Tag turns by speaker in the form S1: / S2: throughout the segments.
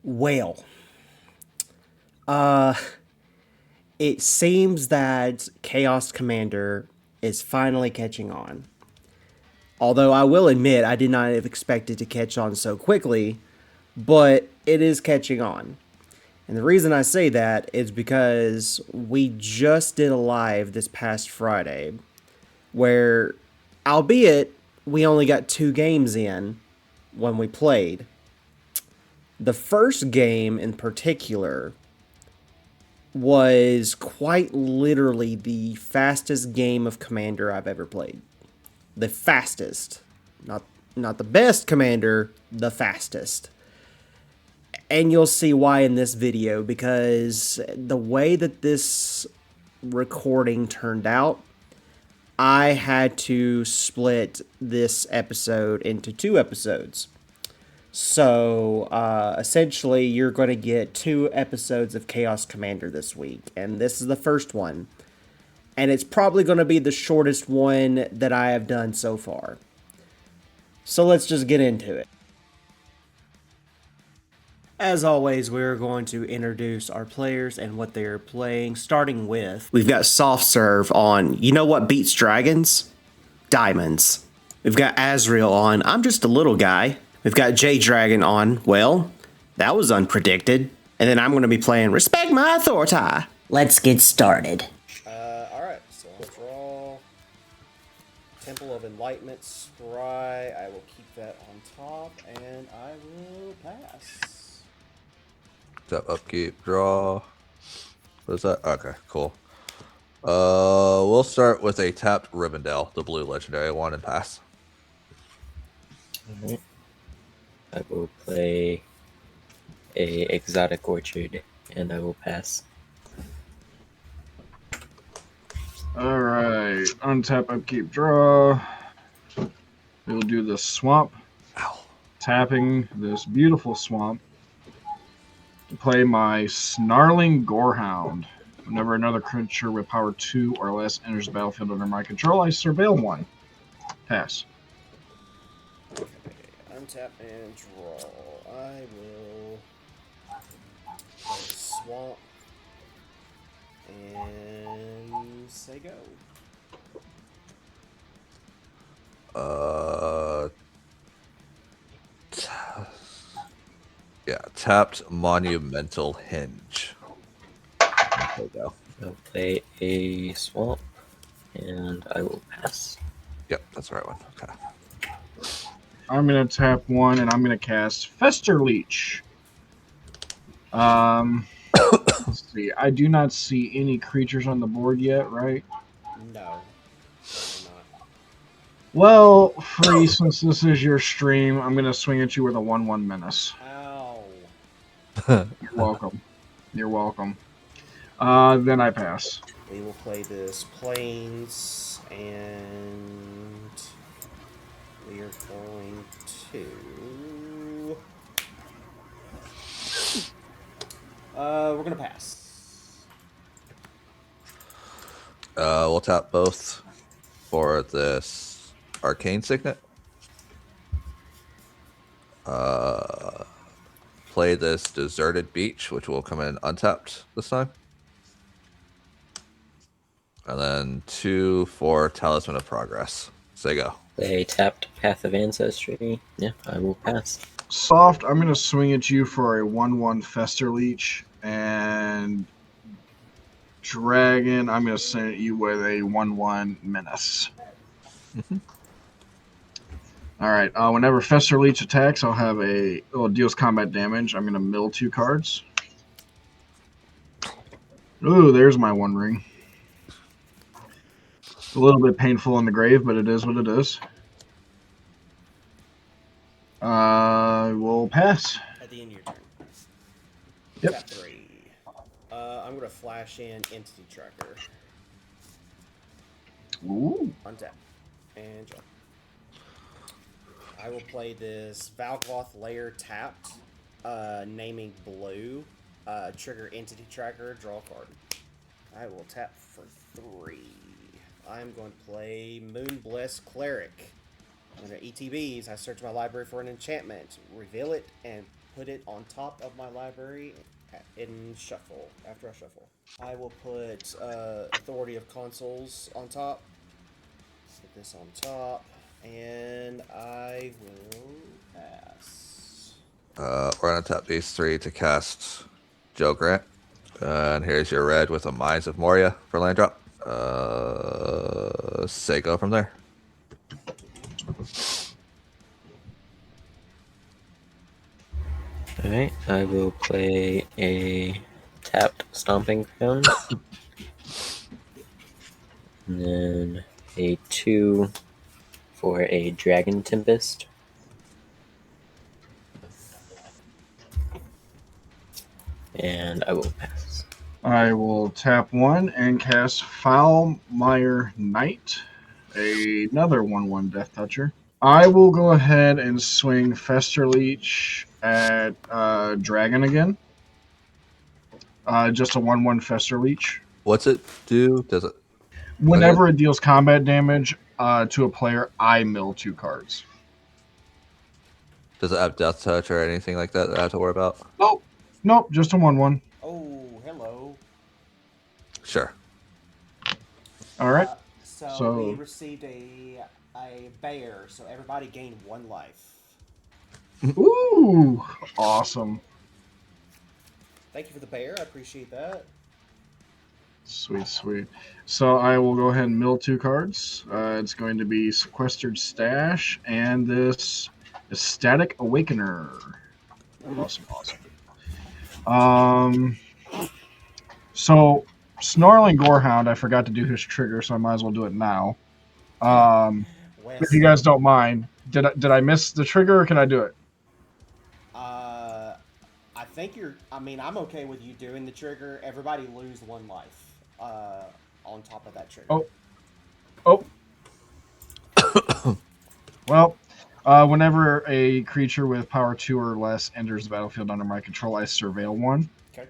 S1: Well, uh, it seems that Chaos Commander is finally catching on. Although I will admit I did not expect it to catch on so quickly, but it is catching on. And the reason I say that is because we just did a live this past Friday where, albeit we only got 2 games in when we played, the first game in particular was quite literally the fastest game of Commander I've ever played. The fastest. Not the best Commander, the fastest. And you'll see why in this video, because the way that this recording turned out, I had to split this episode into 2 episodes. So, essentially, you're going to get 2 episodes of Chaos Commander this week, and this is the first one. And it's probably going to be the shortest one that I have done so far. So let's just get into it. As always, we're going to introduce our players and what they're playing, starting with... We've got Soft Serve on, you know what beats dragons? Diamonds. We've got Azrael on, I'm just a little guy. We've got J-Dragon on, well, that was unpredicted. And then I'm going to be playing Respect My Authority.
S2: Let's get started.
S1: Alright, so I'll draw Temple of Enlightenment, Scry. I will keep that on top, and I will pass.
S3: Tap, upkeep, draw. What is that? Okay, cool. We'll start with a tapped Rivendell, the blue legendary one, and pass.
S4: Alright. I will play a Exotic Orchard, and I will pass.
S5: Alright, untap, upkeep, draw. We'll do the swamp.
S3: Ow.
S5: Tapping this beautiful swamp to play my Snarling Gorehound. Whenever another creature with power 2 or less enters the battlefield under my control, I surveil one. Pass.
S1: Okay, untap and draw. I will play Swamp and say go.
S3: Yeah, tapped Monumental Hinge. There we go.
S4: I'll play a Swamp, and I will pass.
S3: Yep, that's the right one. Okay.
S5: I'm going to tap one, and I'm going to cast Fester Leech. Let's see. I do not see any creatures on the board yet, right?
S1: No, certainly not.
S5: Well, Free, since this is your stream, I'm going to swing at you with a 1/1 menace.
S1: Ow.
S5: You're welcome. You're welcome. Then I pass.
S1: We will play this Plains, and we are going to... we're going to pass.
S3: We'll tap both for this Arcane Signet. Play this Deserted Beach, which will come in untapped this time. And then 2 for Talisman of Progress. Say go.
S4: Play tapped Path of Ancestry. Yeah, I will pass.
S5: Soft, I'm going to swing at you for a 1/1 Fester Leech. And Dragon, I'm going to send at you with a 1/1 Menace. All right. Whenever Fester Leech attacks, I'll have deals combat damage. I'm going to mill 2 cards. Ooh, there's my One Ring. A little bit painful in the grave, but it is what it is. We'll pass.
S1: At the end of your turn.
S5: Yep.
S1: Tap 3. I'm going to flash in Entity Tracker.
S5: Ooh.
S1: Untap. And draw. I will play this Valgloth Lair tapped, naming blue, trigger Entity Tracker, draw a card. I will tap for 3. I'm going to play Moonbless Cleric. Under ETBs, I search my library for an enchantment, reveal it, and put it on top of my library in shuffle, after I shuffle. I will put Authority of Consoles on top. Put this on top. And I will pass.
S3: We're gonna tap these 3 to cast Joe Grant. And here's your red with a Mines of Moria for land drop. Say go from there.
S4: Alright, I will play a tapped Stomping Ground. And then a 2 for a Dragon Tempest. And I will pass.
S5: I will tap 1 and cast Foulmire Knight, another 1/1 Death Toucher. I will go ahead and swing Fester Leech at Dragon again. Just a 1/1 Fester Leech.
S3: What's it do? Does it?
S5: Whenever it deals combat damage to a player, I mill 2 cards.
S3: Does it have Death Touch or anything like that I have to worry about?
S5: Nope, just a 1/1.
S1: Oh, hello.
S3: Sure.
S5: All right.
S1: So we received a bear, so everybody gained 1 life.
S5: Ooh, awesome.
S1: Thank you for the bear. I appreciate that.
S5: Sweet, sweet. So I will go ahead and mill 2 cards. It's going to be Sequestered Stash and this Ecstatic Awakener. Awesome, awesome. So Snarling Gorehound, I forgot to do his trigger, so I might as well do it now. If you guys don't mind, did I miss the trigger, or can I do it?
S1: I think I'm okay with you doing the trigger. Everybody lose 1 life on top of that trigger.
S5: Oh. Well, whenever a creature with power 2 or less enters the battlefield under my control, I surveil 1.
S1: Okay.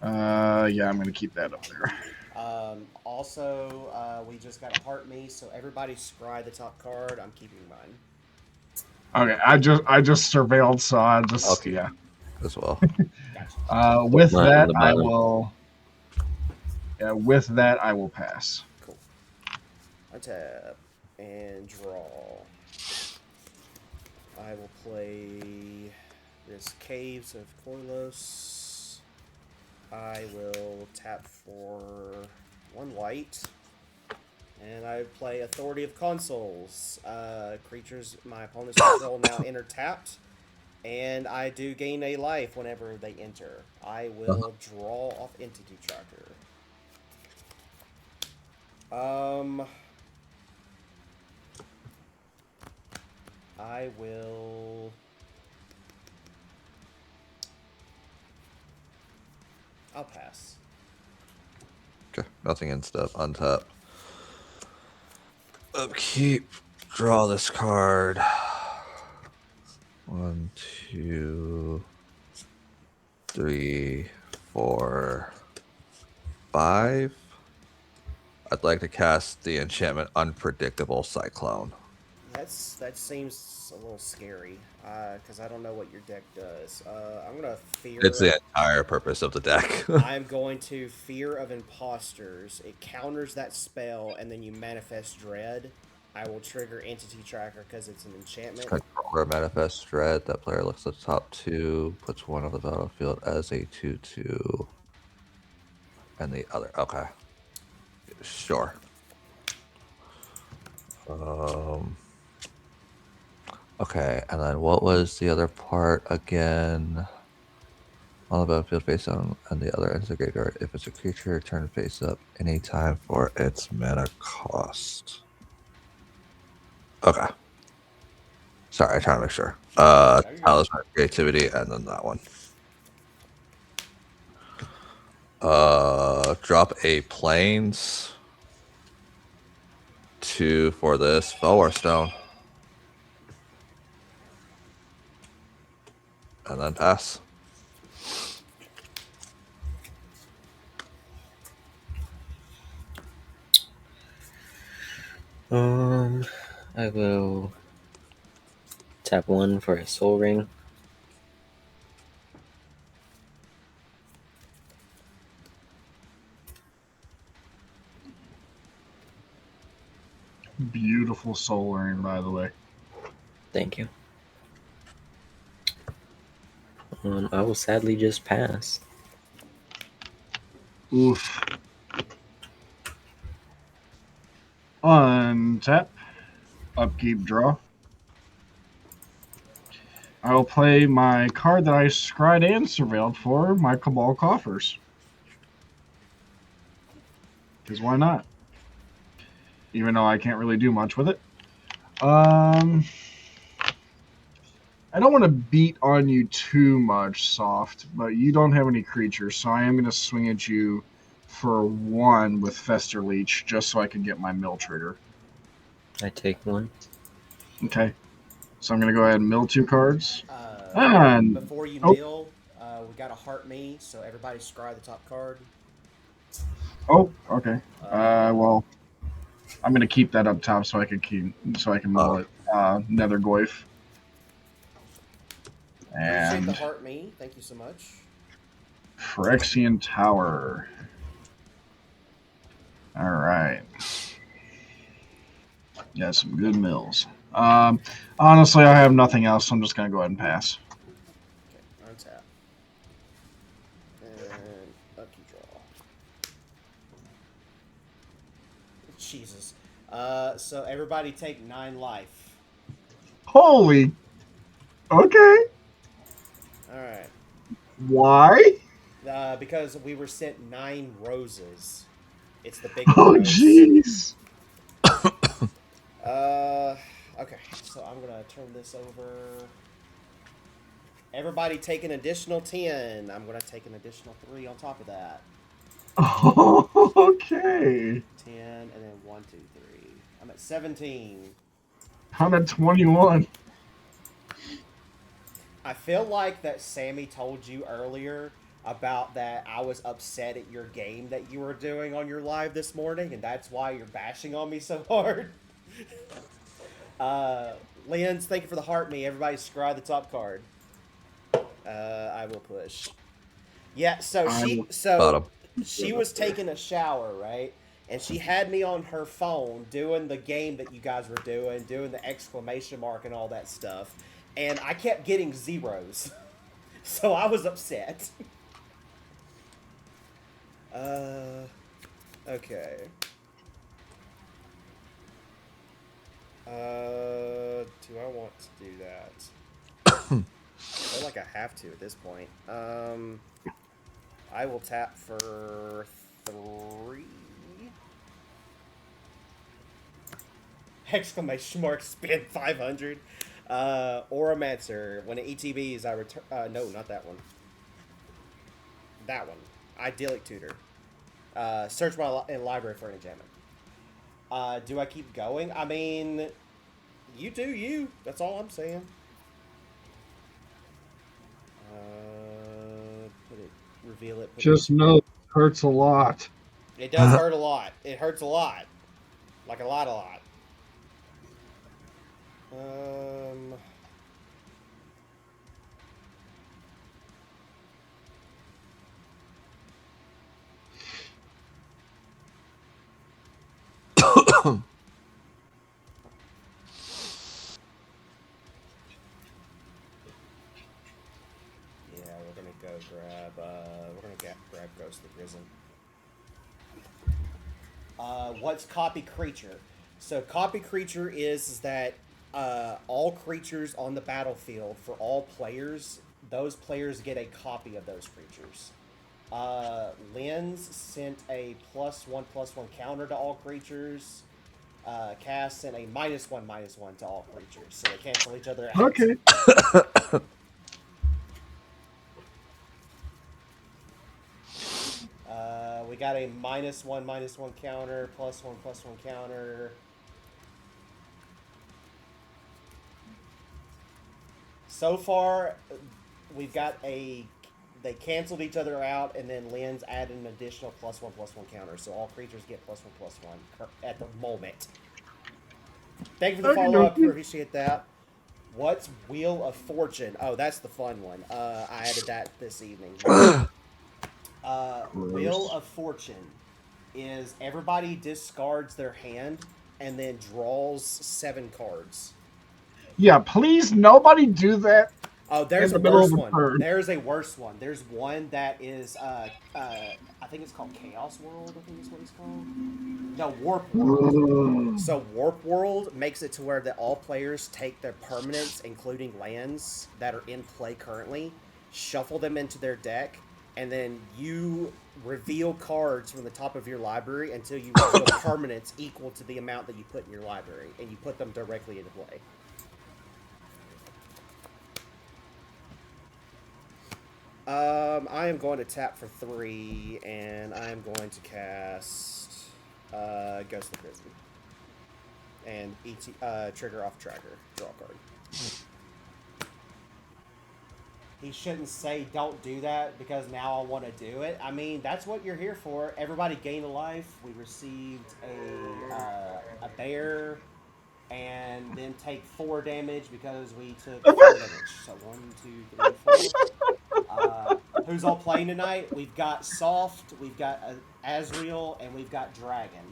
S5: Yeah, I'm going to keep that up there.
S1: Also, we just got a Heart Me, so everybody scry the top card. I'm keeping mine.
S5: Okay, I just surveilled, so I just
S3: Okay.
S5: yeah.
S3: As well.
S1: Gotcha.
S5: With
S4: Mine
S5: that,
S4: on the
S5: I
S4: bottom.
S5: will. Yeah, with that, I will pass.
S1: Cool. Untap and draw. I will play this Caves of Koilos. I will tap for 1 white. And I play Authority of Consoles. Creatures my opponent's control now enter tapped. And I do gain a life whenever they enter. I will draw off Entity Tracker. I will... I'll pass.
S3: Okay. Nothing in step. Untap. Upkeep. Draw this card. 1, 2, 3, 4, 5. I'd like to cast the enchantment Unpredictable Cyclone.
S1: That seems a little scary, because I don't know what your deck does. I'm gonna fear.
S3: It's the entire purpose of the deck.
S1: I'm going to Fear of Imposters. It counters that spell, and then you manifest Dread. I will trigger Entity Tracker because it's an enchantment.
S3: Controller Manifest Dread. That player looks at the top 2, puts 1 on the battlefield as a 2/2, and the other. Okay. Sure. Okay, and then what was the other part again? On the battlefield face down, and the other ends the graveyard. If it's a creature, turn face up anytime for its mana cost. Okay. Sorry, I'm trying to make sure. Talisman of Creativity, and then that one. Drop a Plains 2 for this Fellwar Stone. And then pass.
S4: I will tap 1 for a Soul Ring.
S5: beautiful Soul Urn, by the way.
S4: Thank you. I will sadly just pass.
S5: Oof. Untap. Upkeep, draw. I will play my card that I scryed and surveilled for, my Cabal Coffers. Because why not? Even though I can't really do much with it. I don't want to beat on you too much, Soft, but you don't have any creatures, so I am going to swing at you for 1 with Fester Leech, just so I can get my mill trigger.
S4: I take 1.
S5: Okay. So I'm going to go ahead and mill 2 cards.
S1: And before you
S5: oh.
S1: mill, we got a heart me, so everybody scry the top card.
S5: Oh, okay. Well, I'm going to keep that up top so I can mill it. Nether Goyf.
S1: Appreciate the
S5: And
S1: heart me. Thank you so much.
S5: Phyrexian Tower. All right. Yeah, some good mills. Honestly, I have nothing else, so I'm just going to go ahead and pass.
S1: Okay, untap. And upkeep draw. Jesus. So everybody take 9 life.
S5: Holy. Okay.
S1: Alright.
S5: Why?
S1: Because we were sent 9 roses. It's the big
S5: Oh,
S1: rose.
S5: jeez.
S1: Okay, so I'm gonna turn this over. Everybody take an additional 10. I'm gonna take an additional 3 on top of that.
S5: Okay.
S1: 10 and then 1, 2, 3. I'm at 17.
S5: I'm at 21.
S1: I feel like that Sammy told you earlier about that I was upset at your game that you were doing on your live this morning, and that's why you're bashing on me so hard. Lens, thank you for the heart me. Everybody scry the top card. I will push. Yeah, so
S3: Bottom.
S1: she was taking a shower, right? And she had me on her phone doing the game that you guys were doing the exclamation mark and all that stuff. And I kept getting zeros. So I was upset. Okay. Do I want to do that? I feel like I have to at this point. I will tap for 3. Exclamation mark, spend 500. Oromancer. When it ETBs, I return. No, not that one. That one. Idyllic Tutor. Search my library for an enchantment. Do I keep going? I mean, you do you. That's all I'm saying. Put it. Reveal it.
S5: Just know it hurts a lot.
S1: It does hurt a lot. It hurts a lot. Like a lot. Yeah, we're gonna go grab. Grab Ghost the Risen. What's copy creature? So copy creature is that all creatures on the battlefield for all players, those players get a copy of those creatures. Lens sent a +1/+1 counter to all creatures. Cass sent a -1/-1 to all creatures, so they cancel each other out.
S5: Okay.
S1: We got a -1/-1 counter, +1/+1 counter. So far, we've got they canceled each other out, and then Lynn's added an additional +1/+1 counter, so all creatures get +1/+1 at the moment. Thank you for the follow-up. Appreciate that. What's Wheel of Fortune? Oh, that's the fun one. I added that this evening. Wheel of Fortune is everybody discards their hand, and then draws 7 cards.
S5: Yeah, please, nobody do that.
S1: Oh, there's
S5: In
S1: a
S5: the middle
S1: worse
S5: of a
S1: one.
S5: turn.
S1: There's a worse one. There's one that is, I think it's called Chaos World. I think is what it's called. No, Warp World. So Warp World makes it to where that all players take their permanents, including lands that are in play currently, shuffle them into their deck, and then you reveal cards from the top of your library until you reveal permanents equal to the amount that you put in your library, and you put them directly into play. I am going to tap for 3, and I am going to cast Ghost of Prison. And trigger off tracker. Draw a card. He shouldn't say don't do that because now I want to do it. I mean, that's what you're here for. Everybody gained a life. We received a bear, and then take 4 damage because we took 4 damage. So 1, 2, 3, 4. Who's all playing tonight? We've got Soft, we've got Azriel, and we've got Dragon.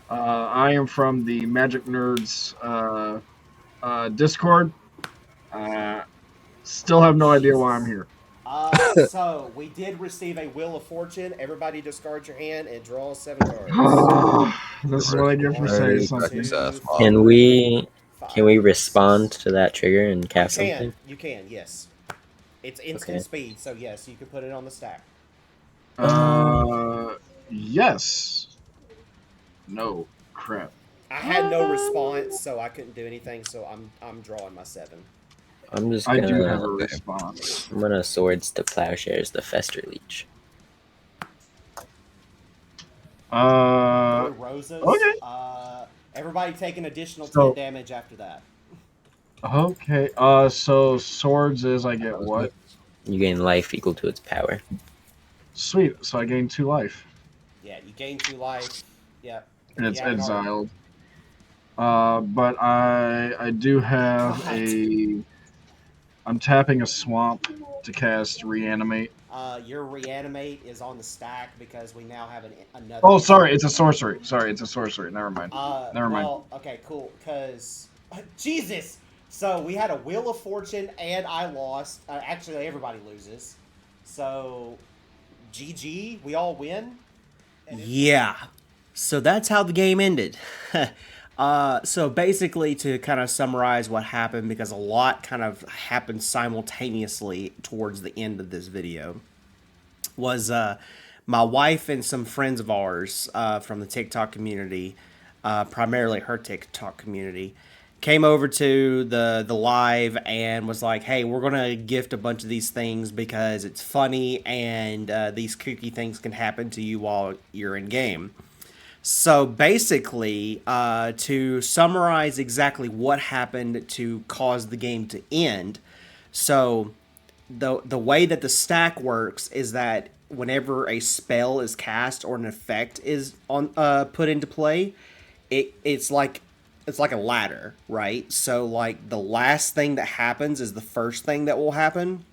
S5: I am from the Magic Nerds Discord. Still have no idea why I'm here.
S1: So, we did receive a Wheel of Fortune. Everybody discard your hand and draw 7 cards.
S5: This is what I get for saying something.
S4: Can we respond to that trigger and cast something?
S1: You can, yes. It's instant speed, so yes, you can put it on the stack.
S5: Yes. No. Crap.
S1: I had no response, so I couldn't do anything, so I'm drawing my 7.
S4: I'm just
S5: I
S4: gonna.
S5: do have a response.
S4: I'm gonna Swords to Plowshares the Fester Leech.
S1: Blue Roses.
S5: Okay.
S1: Everybody take an additional 10 damage after that.
S5: Okay. So swords is I get what?
S4: You gain life equal to its power.
S5: Sweet. So I gain 2 life.
S1: Yeah, you gain 2 life. Yep.
S5: And it's exiled. But I do have I'm tapping a swamp to cast Reanimate.
S1: Your Reanimate is on the stack because we now have another...
S5: Oh, sorry, it's a sorcery. Never mind.
S1: Well, okay, cool, because... Jesus! So, we had a Wheel of Fortune, and I lost. Actually, everybody loses. So, GG, we all win? Yeah. So, that's how the game ended. So basically, to kind of summarize what happened, because a lot kind of happened simultaneously towards the end of this video, was my wife and some friends of ours from the TikTok community, primarily her TikTok community, came over to the live and was like, hey, we're going to gift a bunch of these things because it's funny and these kooky things can happen to you while you're in game. So basically, to summarize exactly what happened to cause the game to end, so the way that the stack works is that whenever a spell is cast or an effect is put into play, it's like a ladder, right? So like the last thing that happens is the first thing that will happen.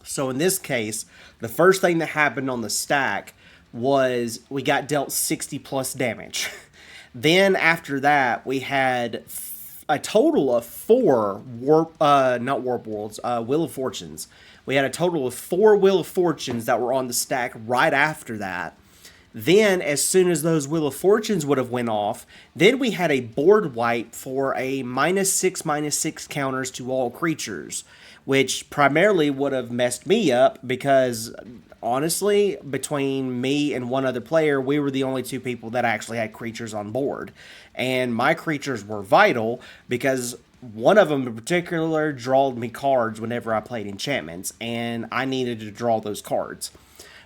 S1: So in this case, the first thing that happened on the stack was we got dealt 60 plus damage. Then after that, we had a total of 4 Wheel of Fortunes. We had a total of 4 Wheel of Fortunes that were on the stack right after that. Then, as soon as those Wheel of Fortunes would have went off, then we had a board wipe for a -6/-6 counters to all creatures, which primarily would have messed me up because, honestly, between me and one other player, we were the only 2 people that actually had creatures on board. And my creatures were vital because one of them in particular drawed me cards whenever I played enchantments, and I needed to draw those cards.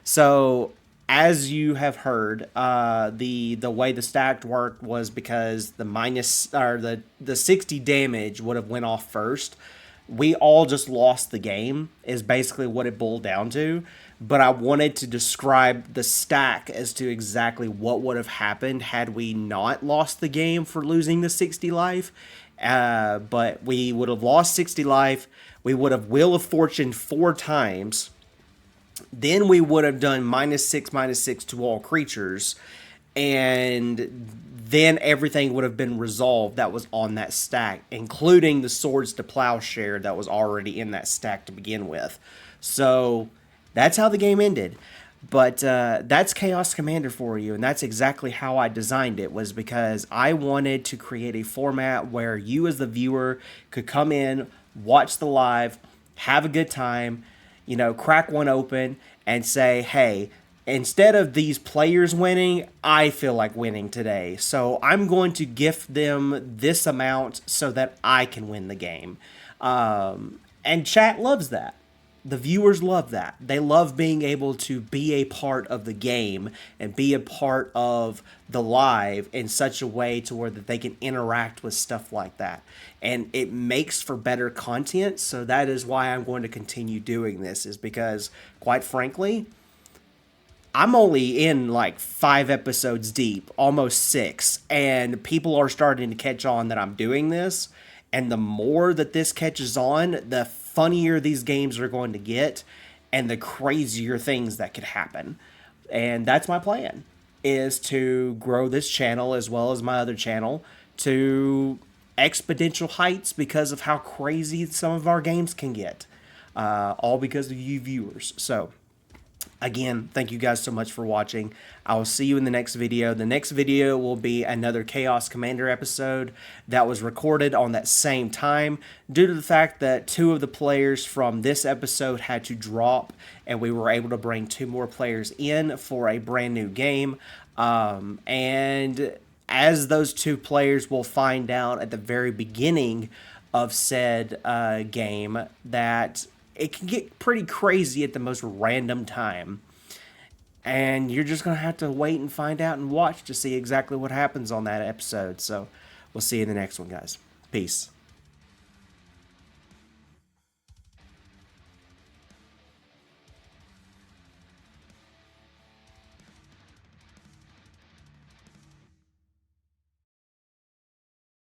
S1: So, as you have heard, the way the stack worked was because the 60 damage would have went off first. We all just lost the game is basically what it boiled down to. But I wanted to describe the stack as to exactly what would have happened had we not lost the game for losing the 60 life. But we would have lost 60 life. We would have Wheel of Fortune 4 times. Then we would have done -6/-6 to all creatures. And then everything would have been resolved that was on that stack, including the Swords to Plowshare that was already in that stack to begin with. So that's how the game ended. But that's Chaos Commander for you, and that's exactly how I designed it, was because I wanted to create a format where you as the viewer could come in, watch the live, have a good time, you know, crack one open and say, hey, instead of these players winning, I feel like winning today. So I'm going to them this amount so that I can win the game. And chat loves that. The viewers love that. They love being able to be a part of the game and be a part of the live in such a way to where that they can interact with stuff like that. And it makes for better content. So that is why I'm going to continue doing this, is because, quite frankly, I'm only in like 5 episodes deep, almost 6, and people are starting to catch on that I'm doing this. And the more that this catches on, the funnier these games are going to get and the crazier things that could happen. And that's my plan, is to grow this channel as well as my other channel to exponential heights because of how crazy some of our games can get. All because of you viewers. So again, thank you guys so much for watching. I will see you in the next video. The next video will be another Chaos Commander episode that was recorded on that same time due to the fact that 2 of the players from this episode had to drop, and we were able to bring 2 more players in for a brand new game. And as those 2 players will find out at the very beginning of said game, that it can get pretty crazy at the most random time. And you're just going to have to wait and find out and watch to see exactly what happens on that episode. So we'll see you in the next one, guys. Peace.